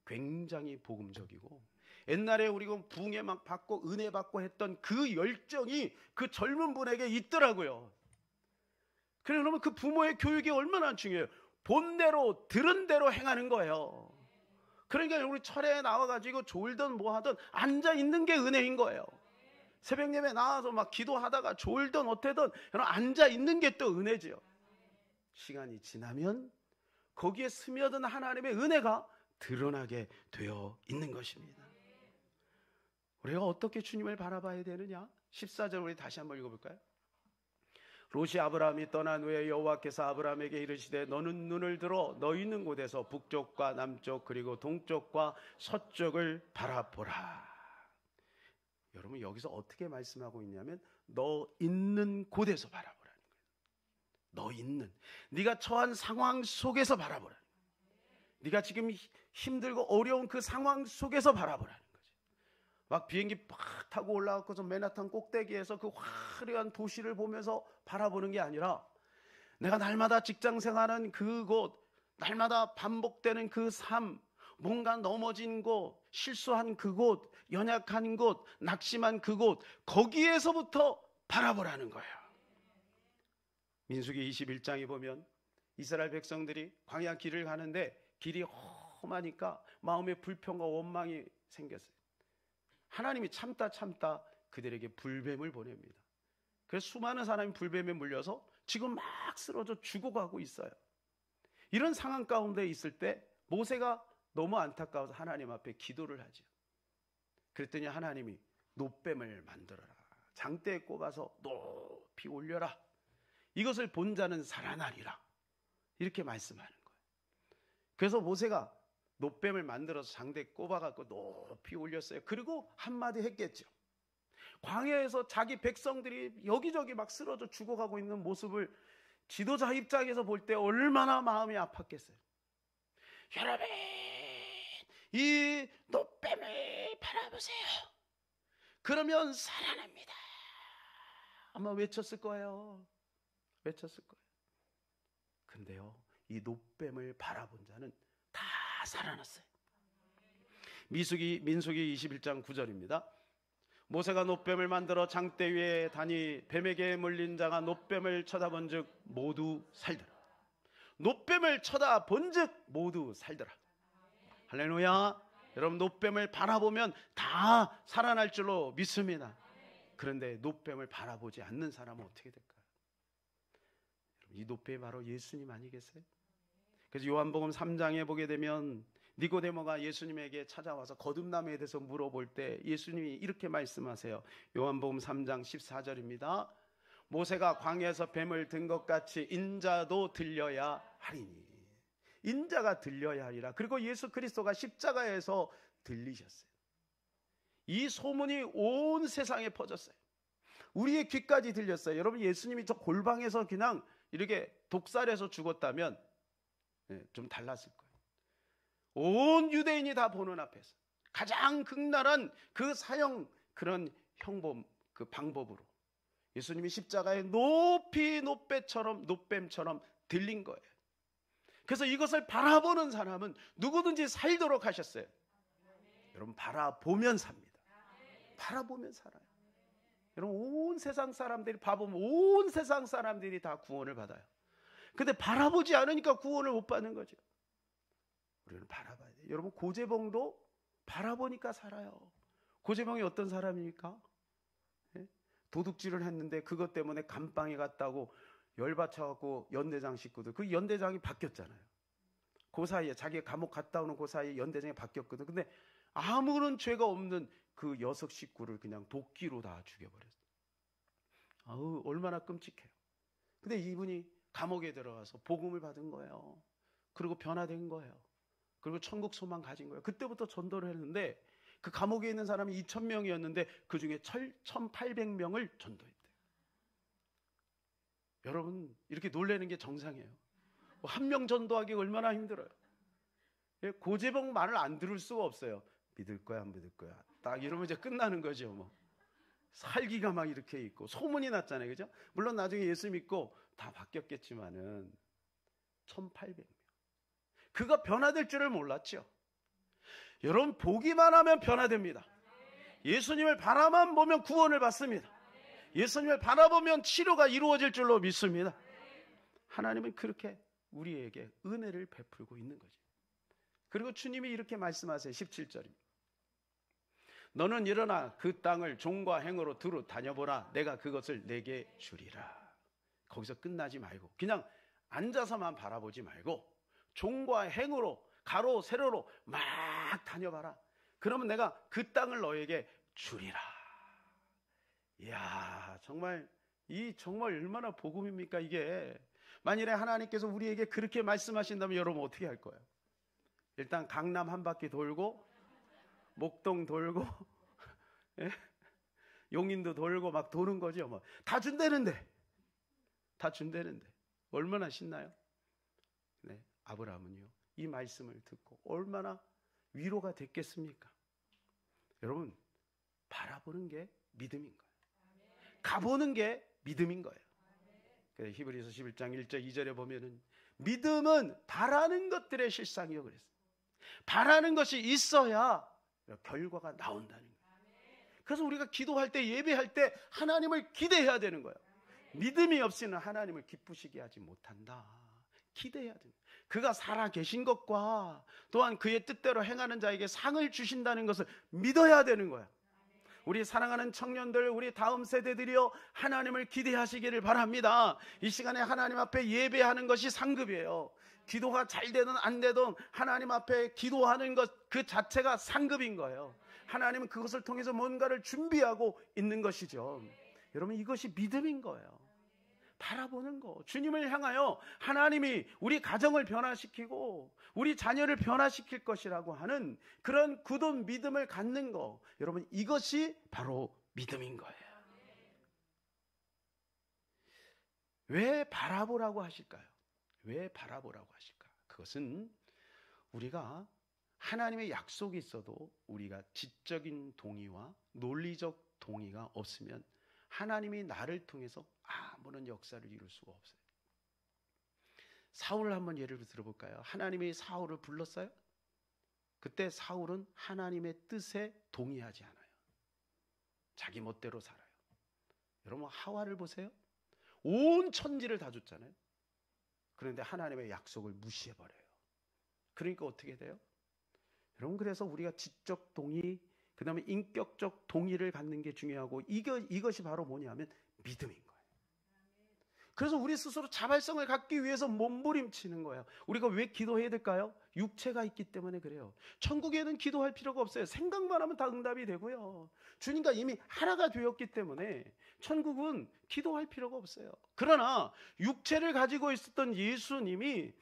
굉장히 복음적이고 옛날에 우리가 부흥에 막 받고 은혜 받고 했던 그 열정이 그 젊은 분에게 있더라고요. 그래, 그러면 그 부모의 교육이 얼마나 중요해요. 본대로 들은 대로 행하는 거예요. 그러니까 우리 철회에 나와가지고 졸든 뭐 하든 앉아있는 게 은혜인 거예요. 새벽 예배 나와서 막 기도하다가 졸든 어때든 앉아있는 게 또 은혜지요. 시간이 지나면 거기에 스며든 하나님의 은혜가 드러나게 되어 있는 것입니다. 우리가 어떻게 주님을 바라봐야 되느냐? 14절 우리 다시 한번 읽어볼까요? 롯이 아브라함이 떠난 후에 여호와께서 아브라함에게 이르시되 너는 눈을 들어 너 있는 곳에서 북쪽과 남쪽 그리고 동쪽과 서쪽을 바라보라. 여러분, 여기서 어떻게 말씀하고 있냐면 너 있는 곳에서 바라보라는 거예요. 너 있는, 네가 처한 상황 속에서 바라보라는 거예요. 네가 지금 힘들고 어려운 그 상황 속에서 바라보라는 거죠. 막 비행기 팍 타고 올라가고서 맨하탄 꼭대기에서 그 화려한 도시를 보면서 바라보는 게 아니라 내가 날마다 직장 생활하는 그곳, 날마다 반복되는 그 삶, 뭔가 넘어진 곳, 실수한 그곳, 연약한 곳, 낙심한 그곳, 거기에서부터 바라보라는 거예요. 민수기 21장에 보면 이스라엘 백성들이 광야 길을 가는데 길이 험하니까 마음에 불평과 원망이 생겼어요. 하나님이 참다 그들에게 불뱀을 보냅니다. 그래서 수많은 사람이 불뱀에 물려서 지금 막 쓰러져 죽어가고 있어요. 이런 상황 가운데 있을 때 모세가 너무 안타까워서 하나님 앞에 기도를 하죠. 그랬더니 하나님이 놋뱀을 만들어라. 장대에 꼽아서 높이 올려라. 이것을 본 자는 살아나리라. 이렇게 말씀하는 거예요. 그래서 모세가 놋뱀을 만들어서 장대에 꼽아갖고 높이 올렸어요. 그리고 한마디 했겠죠. 광야에서 자기 백성들이 여기저기 막 쓰러져 죽어가고 있는 모습을 지도자 입장에서 볼 때 얼마나 마음이 아팠겠어요. 여러분, 이 놋뱀을 바라보세요. 그러면 살아납니다. 아마 외쳤을 거예요. 외쳤을 거예요. 근데요, 이 놋뱀을 바라본 자는 다 살아났어요. 민수기 21장 9절입니다. 모세가 놋뱀을 만들어 장대 위에 다니 뱀에게 물린 자가 놋뱀을 쳐다본즉 모두 살더라. 놋뱀을 쳐다본즉 모두 살더라. 할렐루야. 여러분, 놋뱀을 바라보면 다 살아날 줄로 믿습니다. 그런데 놋뱀을 바라보지 않는 사람은 어떻게 될까요? 이 놋뱀이 바로 예수님 아니겠어요? 그래서 요한복음 3장에 보게 되면 니고데모가 예수님에게 찾아와서 거듭남에 대해서 물어볼 때 예수님이 이렇게 말씀하세요. 요한복음 3장 14절입니다. 모세가 광야에서 뱀을 든 것 같이 인자도 들려야 하리니. 인자가 들려야 하리라. 그리고 예수 그리스도가 십자가에서 들리셨어요. 이 소문이 온 세상에 퍼졌어요. 우리의 귀까지 들렸어요. 여러분, 예수님이 저 골방에서 그냥 이렇게 독살해서 죽었다면 좀 달랐을 거예요. 온 유대인이 다 보는 앞에서 가장 극렬한 그 사형, 그런 형범, 그 방법으로 예수님이 십자가에 노뱀처럼 들린 거예요. 그래서 이것을 바라보는 사람은 누구든지 살도록 하셨어요. 여러분, 바라보면 삽니다. 바라보면 살아요. 여러분, 온 세상 사람들이 봐보면 온 세상 사람들이 다 구원을 받아요. 근데 바라보지 않으니까 구원을 못 받는 거죠. 우리는 바라봐야 돼요. 여러분, 고재봉도 바라보니까 살아요. 고재봉이 어떤 사람입니까? 도둑질을 했는데 그것 때문에 감방에 갔다고 열받쳐갖고 연대장 식구들, 그 연대장이 바뀌었잖아요. 그 사이에 자기가 감옥 갔다 오는 그 사이에 연대장이 바뀌었거든. 근데 아무런 죄가 없는 그 여섯 식구를 그냥 도끼로 다 죽여버렸어요. 아우, 얼마나 끔찍해요. 근데 이분이 감옥에 들어가서 복음을 받은 거예요. 그리고 변화된 거예요. 그리고 천국 소망 가진 거예요. 그때부터 전도를 했는데 그 감옥에 있는 사람이 2,000명이었는데 그 중에 1,800명을 전도했대요. 여러분, 이렇게 놀라는 게 정상이에요. 한 명 전도하기 얼마나 힘들어요. 고재봉 말을 안 들을 수가 없어요. 믿을 거야, 안 믿을 거야. 딱 이러면 이제 끝나는 거죠. 뭐 살기가 막 이렇게 있고 소문이 났잖아요, 그죠? 물론 나중에 예수 믿고 다 바뀌었겠지만은 1,800명. 그가 변화될 줄을 몰랐죠. 여러분, 보기만 하면 변화됩니다. 예수님을 바라만 보면 구원을 받습니다. 예수님을 바라보면 치료가 이루어질 줄로 믿습니다. 하나님은 그렇게 우리에게 은혜를 베풀고 있는 거죠. 그리고 주님이 이렇게 말씀하세요. 17절입니다. 너는 일어나 그 땅을 종과 행으로 두루 다녀보라. 내가 그것을 내게 주리라. 거기서 끝나지 말고 그냥 앉아서만 바라보지 말고 종과 행으로 가로 세로로 막 다녀봐라. 그러면 내가 그 땅을 너에게 주리라. 이야, 정말 얼마나 복음입니까 이게. 만일에 하나님께서 우리에게 그렇게 말씀하신다면 여러분 어떻게 할 거예요? 일단 강남 한 바퀴 돌고 목동 돌고 예? 용인도 돌고 막 도는 거죠. 뭐. 다 준다는데 얼마나 신나요? 네, 아브라함은요, 이 말씀을 듣고 얼마나 위로가 됐겠습니까? 여러분, 바라보는 게 믿음인 거예요. 가보는 게 믿음인 거예요. 그래서 히브리서 11장 1절 2절에 보면은 믿음은 바라는 것들의 실상이요 그랬어요. 바라는 것이 있어야 결과가 나온다는 거예요. 그래서 우리가 기도할 때, 예배할 때 하나님을 기대해야 되는 거예요. 믿음이 없이는 하나님을 기쁘시게 하지 못한다. 기대해야 됩니다. 그가 살아 계신 것과 또한 그의 뜻대로 행하는 자에게 상을 주신다는 것을 믿어야 되는 거예요. 우리 사랑하는 청년들, 우리 다음 세대들이요, 하나님을 기대하시기를 바랍니다. 이 시간에 하나님 앞에 예배하는 것이 상급이에요. 기도가 잘 되든 안 되든 하나님 앞에 기도하는 것 그 자체가 상급인 거예요. 하나님은 그것을 통해서 뭔가를 준비하고 있는 것이죠. 여러분, 이것이 믿음인 거예요. 바라보는 거. 주님을 향하여 하나님이 우리 가정을 변화시키고 우리 자녀를 변화시킬 것이라고 하는 그런 굳은 믿음을 갖는 거. 여러분, 이것이 바로 믿음인 거예요. 왜 바라보라고 하실까요? 왜 바라보라고 하실까? 그것은 우리가 하나님의 약속이 있어도 우리가 지적인 동의와 논리적 동의가 없으면 하나님이 나를 통해서 아무런 역사를 이룰 수가 없어요. 사울을 한번 예를 들어볼까요? 하나님이 사울을 불렀어요? 그때 사울은 하나님의 뜻에 동의하지 않아요. 자기 멋대로 살아요. 여러분, 하와를 보세요. 온 천지를 다 줬잖아요. 그런데 하나님의 약속을 무시해버려요. 그러니까 어떻게 돼요? 여러분, 그래서 우리가 지적 동의, 그 다음에 인격적 동의를 갖는 게 중요하고 이것이 바로 뭐냐면 믿음인 거예요. 그래서 우리 스스로 자발성을 갖기 위해서 몸부림치는 거예요. 우리가 왜 기도해야 될까요? 육체가 있기 때문에 그래요. 천국에는 기도할 필요가 없어요. 생각만 하면 다 응답이 되고요. 주님과 이미 하나가 되었기 때문에 천국은 기도할 필요가 없어요. 그러나 육체를 가지고 있었던 예수님이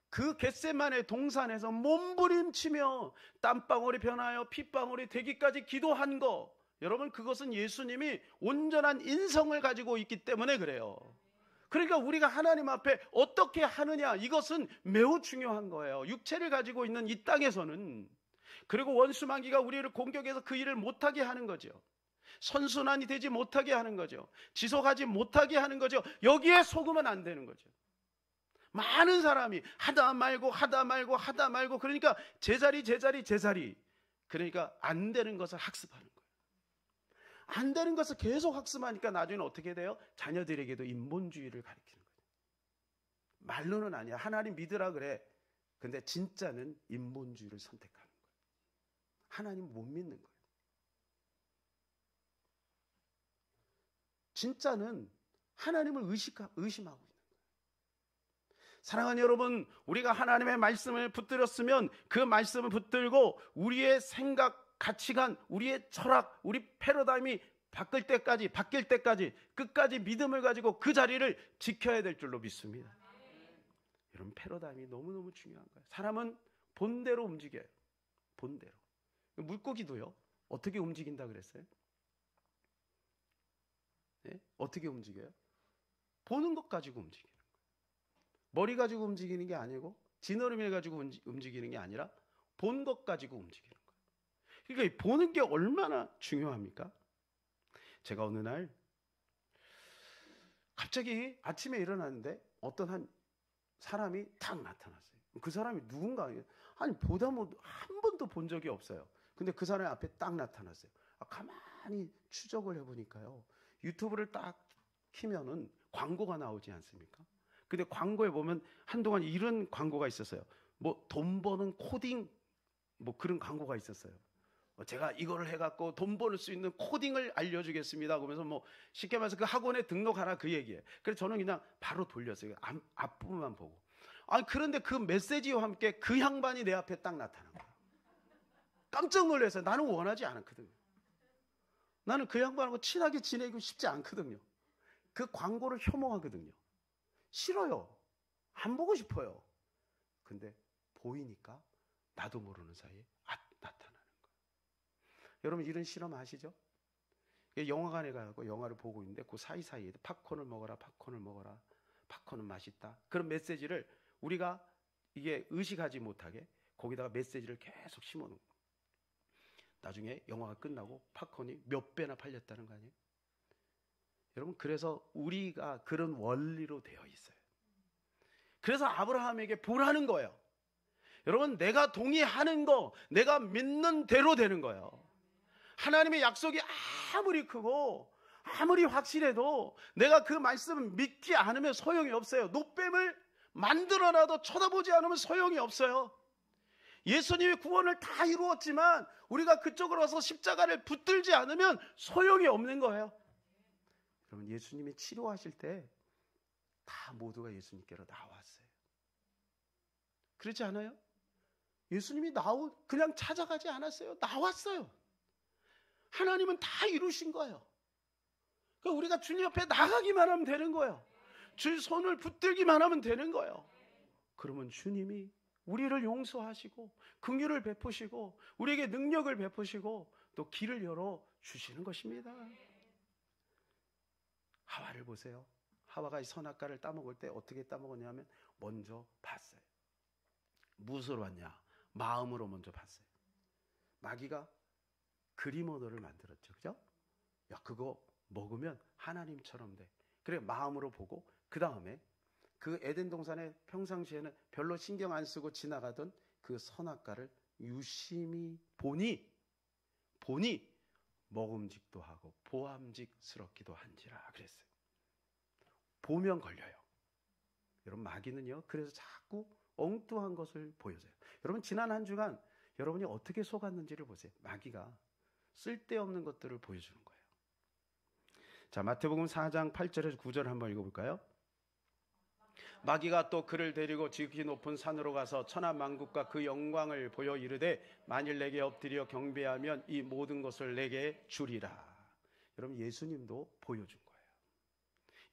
그 겟세마네 동산에서 몸부림치며 땀방울이 변하여 핏방울이 되기까지 기도한 거, 여러분, 그것은 예수님이 온전한 인성을 가지고 있기 때문에 그래요. 그러니까 우리가 하나님 앞에 어떻게 하느냐, 이것은 매우 중요한 거예요. 육체를 가지고 있는 이 땅에서는. 그리고 원수마귀가 우리를 공격해서 그 일을 못하게 하는 거죠. 선순환이 되지 못하게 하는 거죠. 지속하지 못하게 하는 거죠. 여기에 속으면 안 되는 거죠. 많은 사람이 하다 말고 그러니까 제자리 그러니까 안 되는 것을 학습하는 거예요. 안 되는 것을 계속 학습하니까 나중에는 어떻게 돼요? 자녀들에게도 인본주의를 가르치는 거예요. 말로는 아니야. 하나님 믿으라 그래. 근데 진짜는 인본주의를 선택하는 거예요. 하나님 못 믿는 거예요. 진짜는 하나님을 의심하고 있는 거예요. 사랑하는 여러분, 우리가 하나님의 말씀을 붙들었으면 그 말씀을 붙들고 우리의 생각, 가치관, 우리의 철학, 우리 패러다임이 바뀔 때까지 끝까지 믿음을 가지고 그 자리를 지켜야 될 줄로 믿습니다. 여러분, 패러다임이 너무너무 중요한 거예요. 사람은 본대로 움직여요. 본대로. 물고기도요, 어떻게 움직인다 그랬어요? 네? 어떻게 움직여요? 보는 것 가지고 움직이는 거예요. 머리 가지고 움직이는 게 아니고 지느러미 가지고 움직이는 게 아니라 본 것 가지고 움직이는 거예요. 그러니까 보는 게 얼마나 중요합니까? 제가 어느 날 갑자기 아침에 일어났는데 어떤 한 사람이 탁 나타났어요. 그 사람이 누군가, 아니 보다 한 번도 본 적이 없어요. 근데 그 사람이 앞에 딱 나타났어요. 가만히 추적을 해보니까요, 유튜브를 딱 키면은 광고가 나오지 않습니까? 근데 광고에 보면 한동안 이런 광고가 있었어요. 뭐 돈 버는 코딩, 뭐 그런 광고가 있었어요. 제가 이거를 해갖고 돈 벌 수 있는 코딩을 알려주겠습니다. 그러면서 뭐 쉽게 말해서 그 학원에 등록하라 그 얘기예요. 그래서 저는 그냥 바로 돌렸어요. 앞부분만 보고. 그런데 그 메시지와 함께 그 양반이 내 앞에 딱 나타난 거예요. 깜짝 놀라서. 나는 원하지 않았거든요. 나는 그 양반하고 친하게 지내고 싶지 않거든요. 그 광고를 혐오하거든요. 싫어요. 안 보고 싶어요. 근데 보이니까 나도 모르는 사이에 나타나는 거예요. 여러분, 이런 실험 아시죠? 영화관에 가서 영화를 보고 있는데 그 사이사이에 팝콘을 먹어라, 팝콘은 맛있다, 그런 메시지를 우리가 이게 의식하지 못하게 거기다가 메시지를 계속 심어놓은 거예요. 나중에 영화가 끝나고 팝콘이 몇 배나 팔렸다는 거 아니에요? 여러분, 그래서 우리가 그런 원리로 되어 있어요. 그래서 아브라함에게 보라는 거예요. 여러분, 내가 동의하는 거, 내가 믿는 대로 되는 거예요. 하나님의 약속이 아무리 크고 아무리 확실해도 내가 그 말씀을 믿지 않으면 소용이 없어요. 노뱀을 만들어놔도 쳐다보지 않으면 소용이 없어요. 예수님의 구원을 다 이루었지만 우리가 그쪽으로 와서 십자가를 붙들지 않으면 소용이 없는 거예요. 여러분, 예수님이 치료하실 때 다 모두가 예수님께로 나왔어요. 그렇지 않아요? 예수님이 그냥 찾아가지 않았어요. 나왔어요. 하나님은 다 이루신 거예요. 그러니까 우리가 주님 옆에 나가기만 하면 되는 거예요. 주 손을 붙들기만 하면 되는 거예요. 그러면 주님이 우리를 용서하시고 긍휼을 베푸시고 우리에게 능력을 베푸시고 또 길을 열어 주시는 것입니다. 하와를 보세요. 하와가 이 선악과를 따먹을 때 어떻게 따먹었냐면 먼저 봤어요. 무엇으로 봤냐? 마음으로 먼저 봤어요. 마귀가 그림 언어를 만들었죠. 그죠? 야, 그거 먹으면 하나님처럼 돼. 그래, 마음으로 보고 그 다음에 그 에덴 동산에 평상시에는 별로 신경 안 쓰고 지나가던 그 선악과를 유심히 보니 먹음직도 하고 보암직스럽기도 한지라 그랬어요. 보면 걸려요. 여러분, 마귀는요, 그래서 자꾸 엉뚱한 것을 보여줘요. 여러분, 지난 한 주간 여러분이 어떻게 속았는지를 보세요. 마귀가 쓸데없는 것들을 보여주는 거예요. 자, 마태복음 4장 8절에서 9절 한번 읽어볼까요? 마귀가 또 그를 데리고 지극히 높은 산으로 가서 천하만국과 그 영광을 보여 이르되 만일 내게 엎드려 경배하면 이 모든 것을 내게 주리라. 여러분, 예수님도 보여준 거예요.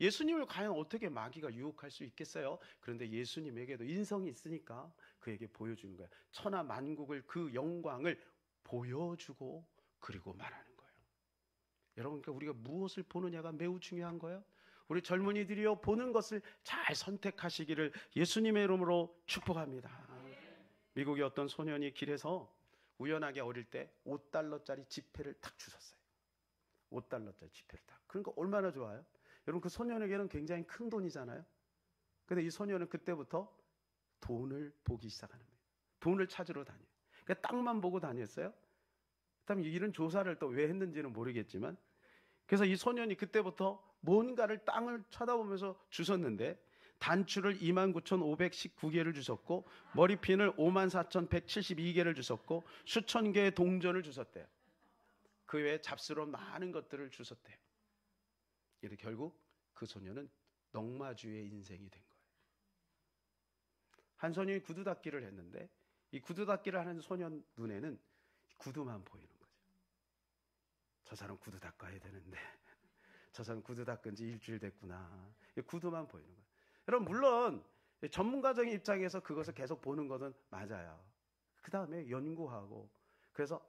예수님을 과연 어떻게 마귀가 유혹할 수 있겠어요? 그런데 예수님에게도 인성이 있으니까 그에게 보여주는 거예요. 천하만국을, 그 영광을 보여주고 그리고 말하는 거예요. 여러분, 그러니까 우리가 무엇을 보느냐가 매우 중요한 거예요. 우리 젊은이들이요, 보는 것을 잘 선택하시기를 예수님의 이름으로 축복합니다. 미국의 어떤 소년이 길에서 우연하게 어릴 때 $5짜리 지폐를 탁 주셨어요. $5짜리 지폐를 탁. 그러니까 얼마나 좋아요? 여러분, 그 소년에게는 굉장히 큰 돈이잖아요. 근데 이 소년은 그때부터 돈을 보기 시작하는 거예요. 돈을 찾으러 다녀요. 그러니까 땅만 보고 다녔어요. 그다음에 이런 조사를 또 왜 했는지는 모르겠지만, 그래서 이 소년이 그때부터 뭔가를 땅을 쳐다보면서 주셨는데, 단추를 29,519개를 주셨고, 머리핀을 54,172개를 주셨고, 수천 개의 동전을 주셨대요. 그 외에 잡스러운 많은 것들을 주셨대요. 이렇게 결국 그 소년은 넝마주의 인생이 된 거예요. 한 소년이 구두 닦기를 했는데, 이 구두 닦기를 하는 소년 눈에는 구두만 보이는 거죠. 저 사람 구두 닦아야 되는데, 저 사람 구두 닦은 지 일주일 됐구나. 구두만 보이는 거예요. 여러분, 물론 전문가적인 입장에서 그것을 계속 보는 것은 맞아요. 그 다음에 연구하고, 그래서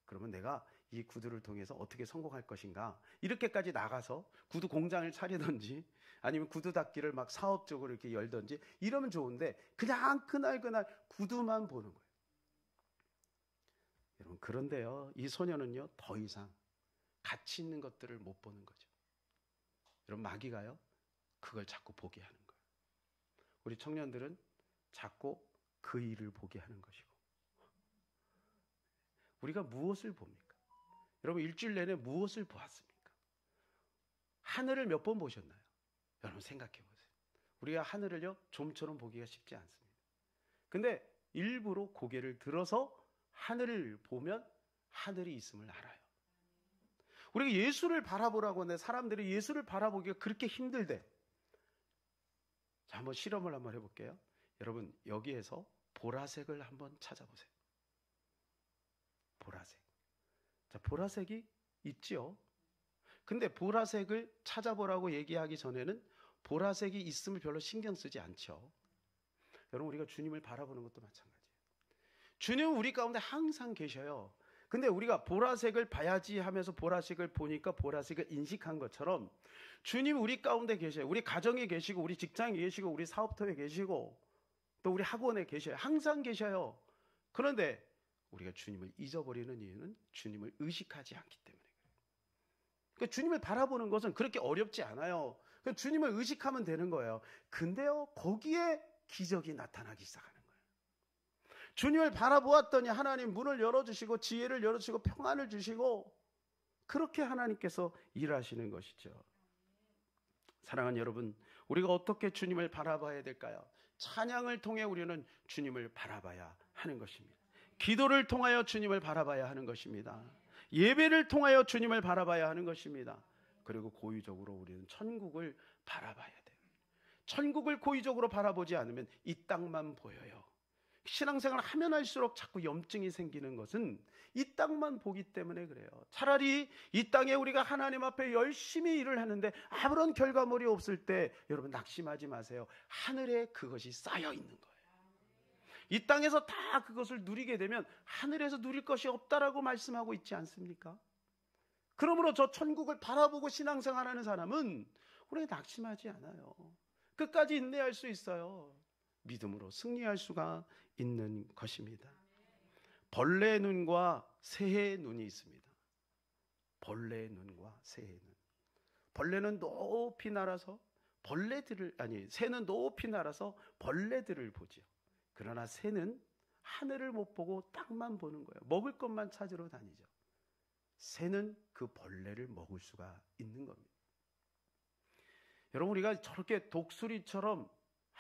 그러면 내가 이 구두를 통해서 어떻게 성공할 것인가, 이렇게까지 나가서 구두 공장을 차리든지 아니면 구두 닦기를 막 사업적으로 이렇게 열든지 이러면 좋은데, 그냥 그날 구두만 보는 거예요. 여러분, 그런데요, 이 소년은요, 더 이상 가치 있는 것들을 못 보는 거죠. 여러분, 마귀가요, 그걸 자꾸 보게 하는 거예요. 우리 청년들은 자꾸 그 일을 보게 하는 것이고, 우리가 무엇을 봅니까? 여러분, 일주일 내내 무엇을 보았습니까? 하늘을 몇 번 보셨나요? 여러분, 생각해 보세요. 우리가 하늘을요, 좀처럼 보기가 쉽지 않습니다. 근데 일부러 고개를 들어서 하늘을 보면 하늘이 있음을 알아요. 우리가 예수를 바라보라고 하는데 사람들이 예수를 바라보기가 그렇게 힘들대. 자, 한번 실험을 한번 해볼게요. 여러분, 여기에서 보라색을 한번 찾아보세요. 보라색. 자, 보라색이 있지요. 근데 보라색을 찾아보라고 얘기하기 전에는 보라색이 있음을 별로 신경 쓰지 않죠. 여러분, 우리가 주님을 바라보는 것도 마찬가지예요. 주님은 우리 가운데 항상 계셔요. 근데 우리가 보라색을 봐야지 하면서 보라색을 보니까 보라색을 인식한 것처럼 주님 우리 가운데 계셔요. 우리 가정에 계시고, 우리 직장에 계시고, 우리 사업터에 계시고, 또 우리 학원에 계셔요. 항상 계셔요. 그런데 우리가 주님을 잊어버리는 이유는 주님을 의식하지 않기 때문에 그래요. 그러니까 주님을 바라보는 것은 그렇게 어렵지 않아요. 그러니까 주님을 의식하면 되는 거예요. 근데요, 거기에 기적이 나타나기 시작하는 거예요. 주님을 바라보았더니 하나님 문을 열어주시고 지혜를 열어주시고 평안을 주시고, 그렇게 하나님께서 일하시는 것이죠. 사랑하는 여러분, 우리가 어떻게 주님을 바라봐야 될까요? 찬양을 통해 우리는 주님을 바라봐야 하는 것입니다. 기도를 통하여 주님을 바라봐야 하는 것입니다. 예배를 통하여 주님을 바라봐야 하는 것입니다. 그리고 고의적으로 우리는 천국을 바라봐야 돼요. 천국을 고의적으로 바라보지 않으면 이 땅만 보여요. 신앙생활을 하면 할수록 자꾸 염증이 생기는 것은 이 땅만 보기 때문에 그래요. 차라리 이 땅에 우리가 하나님 앞에 열심히 일을 하는데 아무런 결과물이 없을 때 여러분 낙심하지 마세요. 하늘에 그것이 쌓여 있는 거예요. 이 땅에서 다 그것을 누리게 되면 하늘에서 누릴 것이 없다라고 말씀하고 있지 않습니까? 그러므로 저 천국을 바라보고 신앙생활하는 사람은 우리 낙심하지 않아요. 끝까지 인내할 수 있어요. 믿음으로 승리할 수가 있는 것입니다. 벌레의 눈과 새의 눈이 있습니다. 벌레의 눈과 새의 눈. 벌레는 높이 날아서 새는 높이 날아서 벌레들을 보죠. 그러나 새는 하늘을 못 보고 땅만 보는 거예요. 먹을 것만 찾으러 다니죠. 새는 그 벌레를 먹을 수가 있는 겁니다. 여러분, 우리가 저렇게 독수리처럼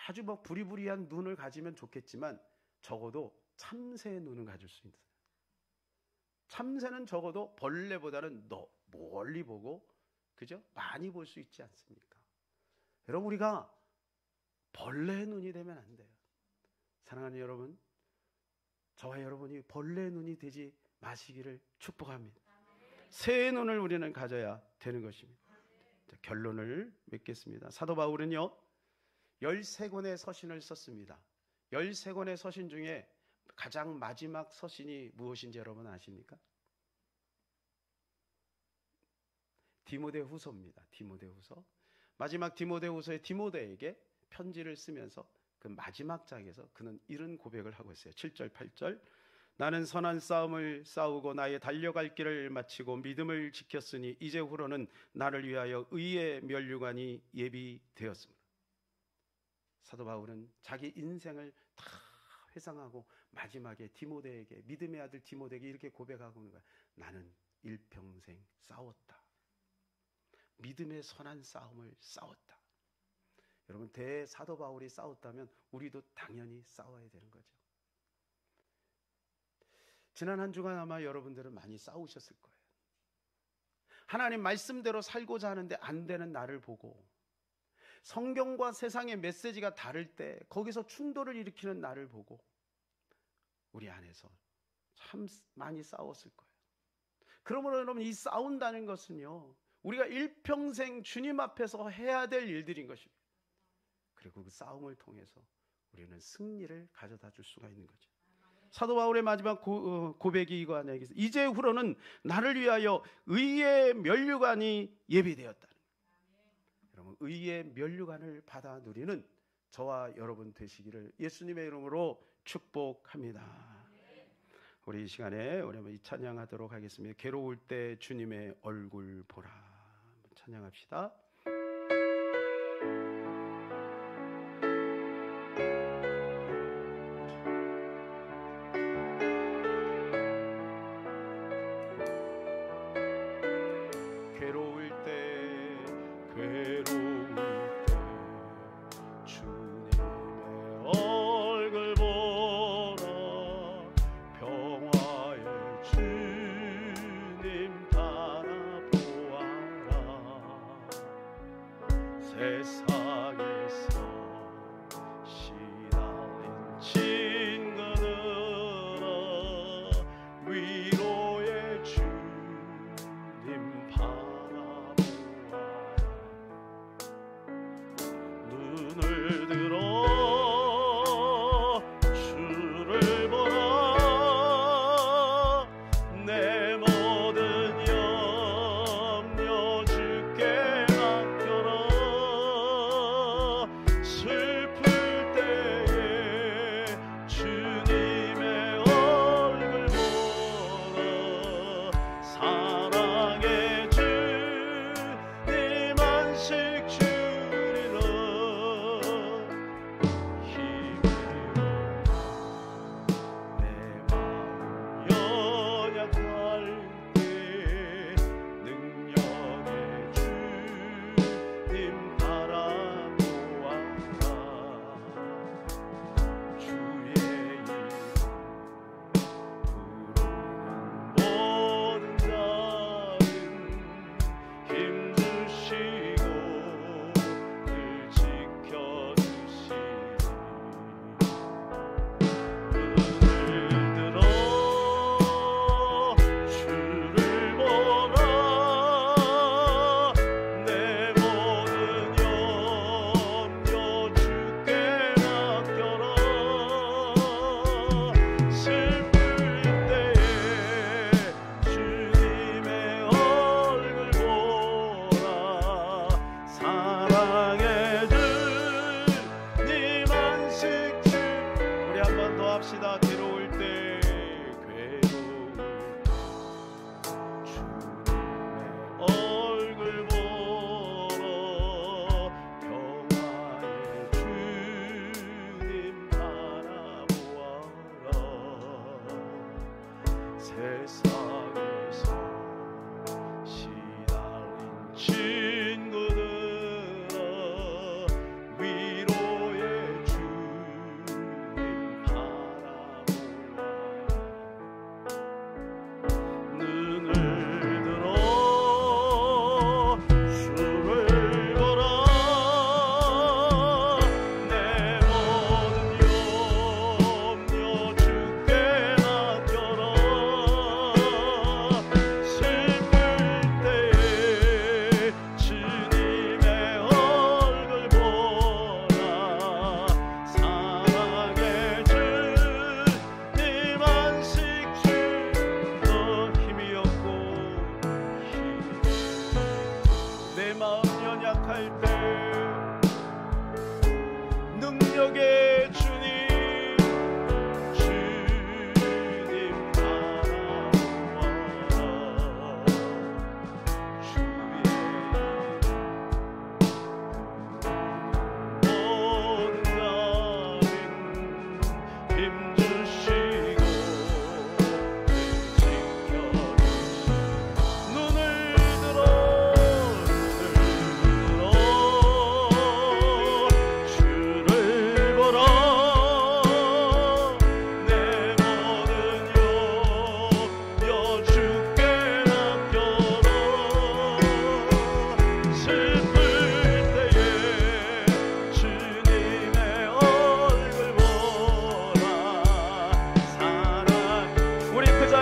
아주 막 부리부리한 눈을 가지면 좋겠지만 적어도 참새의 눈은 가질 수 있어요. 참새는 적어도 벌레보다는 멀리 보고, 그죠? 많이 볼 수 있지 않습니까? 여러분, 우리가 벌레의 눈이 되면 안 돼요. 사랑하는 여러분, 저와 여러분이 벌레의 눈이 되지 마시기를 축복합니다. 새의 눈을 우리는 가져야 되는 것입니다. 자, 결론을 맺겠습니다. 사도 바울은요 13권의 서신을 썼습니다. 13권의 서신 중에 가장 마지막 서신이 무엇인지 여러분 아십니까? 디모데후서입니다. 디모데후서. 마지막 디모데후서의 디모데에게 편지를 쓰면서 그 마지막 장에서 그는 이런 고백을 하고 있어요. 7절 8절. 나는 선한 싸움을 싸우고 나의 달려갈 길을 마치고 믿음을 지켰으니 이제후로는 나를 위하여 의의 면류관이 예비되었습니다. 사도 바울은 자기 인생을 다 회상하고 마지막에 디모데에게, 믿음의 아들 디모데에게 이렇게 고백하고 있는 거야. 나는 일평생 싸웠다. 믿음의 선한 싸움을 싸웠다. 여러분, 대사도 바울이 싸웠다면 우리도 당연히 싸워야 되는 거죠. 지난 한 주간 아마 여러분들은 많이 싸우셨을 거예요. 하나님 말씀대로 살고자 하는데 안 되는 나를 보고, 성경과 세상의 메시지가 다를 때 거기서 충돌을 일으키는 나를 보고 우리 안에서 참 많이 싸웠을 거예요. 그러므로 여러분, 이 싸운다는 것은요 우리가 일평생 주님 앞에서 해야 될 일들인 것입니다. 그리고 그 싸움을 통해서 우리는 승리를 가져다 줄 수가 있는 거죠. 사도 바울의 마지막 고백이 이거 아니에요. 이제후로는 나를 위하여 의의 면류관이 예비되었다. 여러분, 의의 면류관을 받아 누리는 저와 여러분 되시기를 예수님의 이름으로 축복합니다. 우리 이 시간에 우리 한번 이 찬양하도록 하겠습니다. 괴로울 때 주님의 얼굴 보라. 찬양합시다.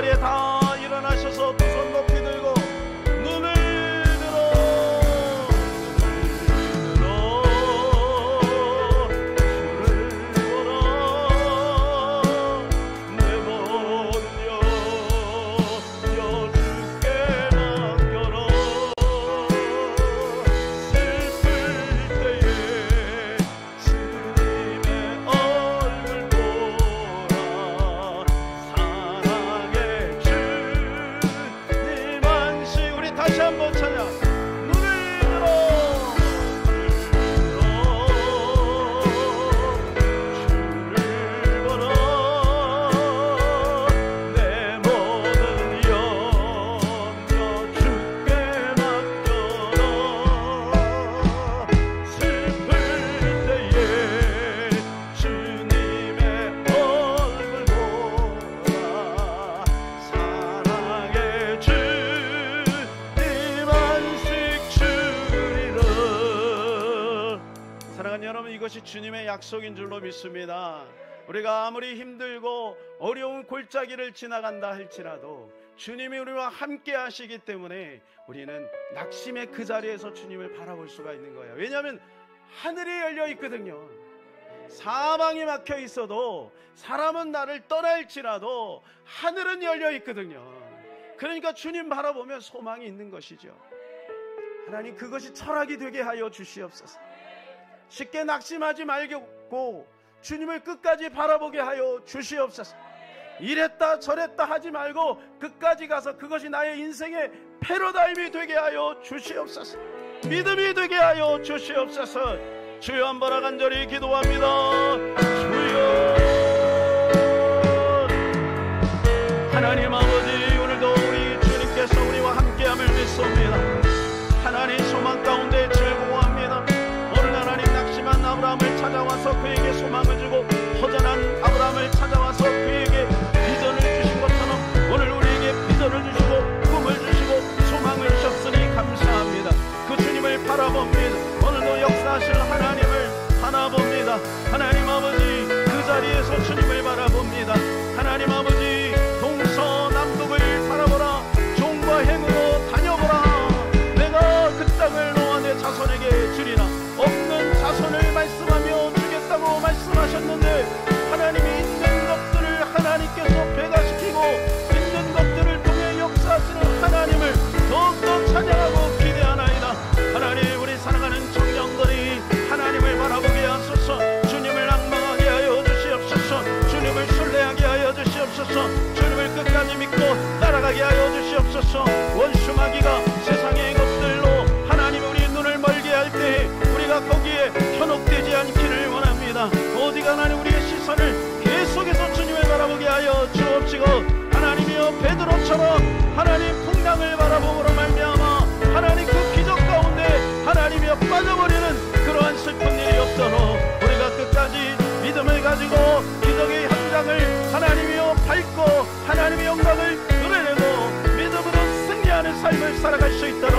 자리에 다 일어나셔서 두 손 높이 들고 눈을 들어 주를 보라. 내 모든 염려 주께 맡겨라. 슬플 때에 주님의 얼굴 보라. 사랑의 주님 안식. 우리 다시 한번 찬양. 눈을 들어 주를 보라. 내 모든 염려 주께 맡겨라. 슬플 때에 주님의 얼굴 보라. 사랑의 주님 안식 주리라. 사랑하는 여러분, 이것이 주님의 약속인 줄로 믿습니다. 우리가 아무리 힘들고 어려운 골짜기를 지나간다 할지라도 주님이 우리와 함께 하시기 때문에 우리는 낙심의 그 자리에서 주님을 바라볼 수가 있는 거예요. 왜냐하면 하늘이 열려 있거든요. 사방이 막혀 있어도, 사람은 나를 떠날지라도 하늘은 열려 있거든요. 그러니까 주님 바라보면 소망이 있는 것이죠. 하나님, 그것이 철학이 되게 하여 주시옵소서. 쉽게 낙심하지 말고 주님을 끝까지 바라보게 하여 주시옵소서. 이랬다 저랬다 하지 말고 끝까지 가서 그것이 나의 인생의 패러다임이 되게 하여 주시옵소서. 믿음이 되게 하여 주시옵소서. 주여, 한번 간절히 기도합니다. 주여, 하나님 아버지, 오늘도 우리 주님께서 우리와 함께함을 믿습니다. 하나님, 소망 가운데 즐거워합니다. 오늘 하나님 낙심한 아브라함을 찾아와서 그에게 소망을 주고 허전한 아브라함을 찾아와서 그에게 비전을 주신 것처럼 오늘 우리에게 비전을 주시고 꿈을 주시고 소망을 주셨으니 감사합니다. 그 주님을 바라봅니다. 오늘도 역사하실 하나님을 바라봅니다. 하나님 아버지, 그 자리에서 주님을 바라봅니다. 하나님 아버지, 동서남북을 바라보라. 종과 행으로 다녀보라. 내가 그 땅을 너와 내 자손에게 주리라. 없는 자손을 말씀하며 주겠다고 말씀하셨는데, 하나님이 있는 것들을 하나님께서 배가시키고 있는 것들을 통해 역사하시는 하나님을 더욱더 찬양하고 기대하나이다. 하나님, 우리 사랑하는 청년들이 하나님을 바라보게 하소서. 주님을 낭망하게 하여 주시옵소서. 주님을 신뢰하게 하여 주시옵소서. 주님을 끝까지 믿고 따라가게 하여 주시옵소서. 원수 마귀가 세상의 것들로 하나님 우리 눈을 멀게 할 때 우리가 거기에 현혹되지 않기를 원합니다. 오직 하나님 우리의 시선을 계속해서 주님을 바라보게 하여 주옵시고, 하나님이여 베드로처럼 하나님 풍랑을 바라봄으로 말미암아 하나님 그 기적 가운데 하나님이여 빠져버리는 그러한 슬픈 일이 없도록 우리가 끝까지 믿음을 가지고 기적의 현장을 하나님이여 밟고 하나님의 영광을 누려내고 믿음으로 승리하는 삶을 살아갈 수 있도록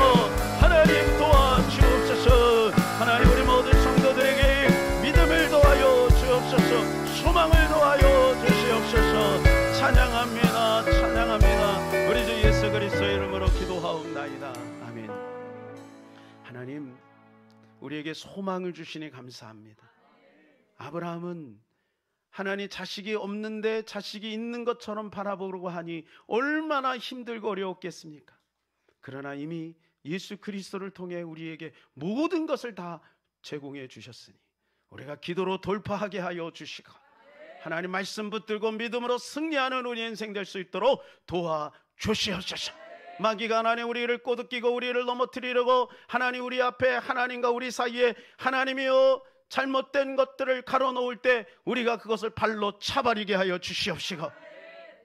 하나님 도와주옵소서. 하나님, 우리 모든 성도들에게 믿음을 도와여 주옵소서. 소망을 도와여 주시옵소서. 찬양합니다. 찬양합니다. 우리 주 예수 그리스도의 이름으로 기도하옵나이다. 아멘. 하나님, 우리에게 소망을 주시니 감사합니다. 아브라함은 하나님 자식이 없는데 자식이 있는 것처럼 바라보려고 하니 얼마나 힘들고 어려웠겠습니까? 그러나 이미 예수 그리스도를 통해 우리에게 모든 것을 다 제공해 주셨으니 우리가 기도로 돌파하게 하여 주시고 하나님 말씀 붙들고 믿음으로 승리하는 우리 인생 될 수 있도록 도와주시옵소서. 마귀가 하나님 우리를 꼬드기고 우리를 넘어뜨리려고 하나님 우리 앞에 하나님과 우리 사이에 하나님이여 잘못된 것들을 가로놓을 때 우리가 그것을 발로 차버리게 하여 주시옵시고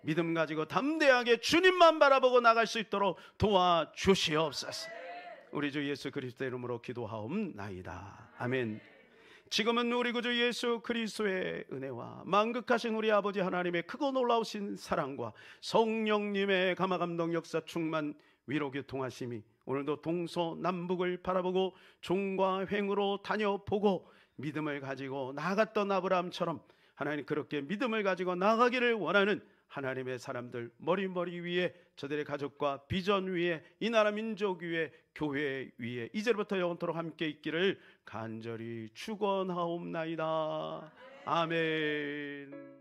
믿음 가지고 담대하게 주님만 바라보고 나갈 수 있도록 도와주시옵소서. 우리 주 예수 그리스도 이름으로 기도하옵나이다. 아멘. 지금은 우리 구주 예수 그리스도의 은혜와 만극하신 우리 아버지 하나님의 크고 놀라우신 사랑과 성령님의 감화감동 역사 충만 위로 교통하심이 오늘도 동서남북을 바라보고 종과 횡으로 다녀보고 믿음을 가지고 나아갔던 아브라함처럼 하나님 그렇게 믿음을 가지고 나아가기를 원하는 하나님의 사람들 머리 위에 저들의 가족과 비전 위에 이 나라 민족 위에 교회 위에 이제부터 영원토록 함께 있기를 간절히 축원하옵나이다. 아멘.